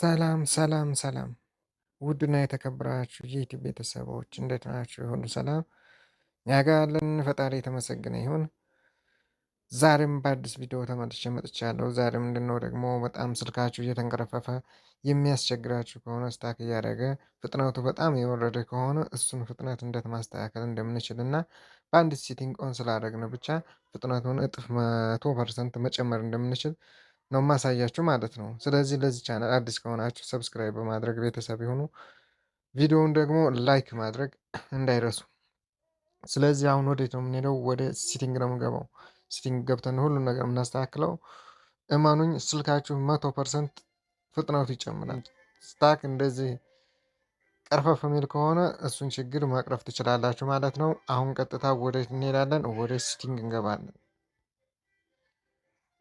ሰላም ሰላም ሰላም ውድና የተከበራችሁ የዩቲዩብ ቤተሰቦች እንዴት ናችሁ? ሁሉ ሰላም እኛ ጋ ያለን ፈጣሪ የተመሰገነ ይሁን። ዛሬም በአዲስ ቪዲዮ ተመልሼ መጥቻለሁ። ዛሬ ምንድነው ደግሞ በጣም ስልካችሁ እየተንቀረፈፈ የሚያስቸግራችሁ ከሆነ ስታክ እያደረገ ፍጥነቱ በጣም የወረደ ከሆነ እሱን ፍጥነት እንዴት ማስተካከል እንደምንችል እና በአንዲት ሴቲንግ ኦን ስላደረግን ብቻ ፍጥነቱን እጥፍ 100% መጨመር እንደምንችል ነው ማሳያችሁ ማለት ነው። ስለዚህ ለዚህ ቻናል አዲስ ከሆናችሁ ሰብስክራይብ በማድረግ ቤተሰብ ይሁኑ። ቪዲዮውን ደግሞ ላይክ ማድረግ እንዳይረሱ። ስለዚህ አሁን ወዴት ነው የምንሄደው? ወደ ሴቲንግ ነው የምንገባው። ሴቲንግ ገብተን ሁሉን ነገር የምናስተካክለው። እመኑኝ ስልካችሁ 100% ፍጥነቱ ይጨምራል። ስታክ እንደዚህ ቀርፈፍ የሚል ከሆነ እሱን ችግር መቅረፍ ትችላላችሁ ማለት ነው። አሁን ቀጥታ ወዴት እንሄዳለን? ወደ ሴቲንግ እንገባለን።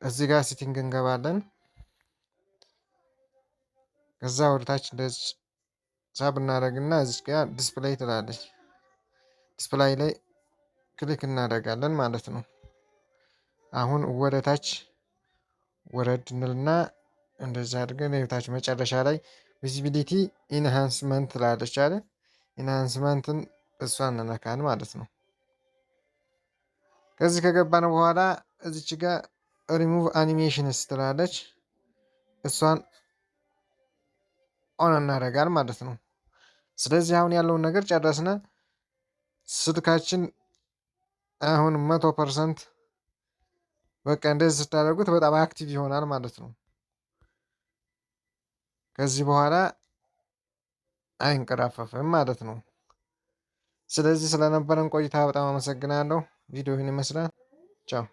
እዚህ ጋር ሴቲንግ እንገባለን። ከዛ ወደታች እንደዚህ ሳብ እናደርግና እዚህ ጋር ዲስፕሌይ ትላለች። ዲስፕላይ ላይ ክሊክ እናደርጋለን ማለት ነው። አሁን ወደታች ወረድ እንልና እንደዚህ አድርገን የታች መጨረሻ ላይ ቪዚቢሊቲ ኢንሃንስመንት ትላለች አለ። ኢንሃንስመንትን እሷን እንነካን ማለት ነው። ከዚህ ከገባን በኋላ እዚች ጋር ሪሙቭ አኒሜሽንስ ትላለች። እሷን ኦን እናደርጋል ማለት ነው። ስለዚህ አሁን ያለውን ነገር ጨረስነ። ስልካችን አሁን 100% በቃ እንደዚህ ስታደርጉት በጣም አክቲቭ ይሆናል ማለት ነው። ከዚህ በኋላ አይንቀራፈፍም ማለት ነው። ስለዚህ ስለነበረን ቆይታ በጣም አመሰግናለሁ። ቪዲዮ ይህን ይመስላል። ቻው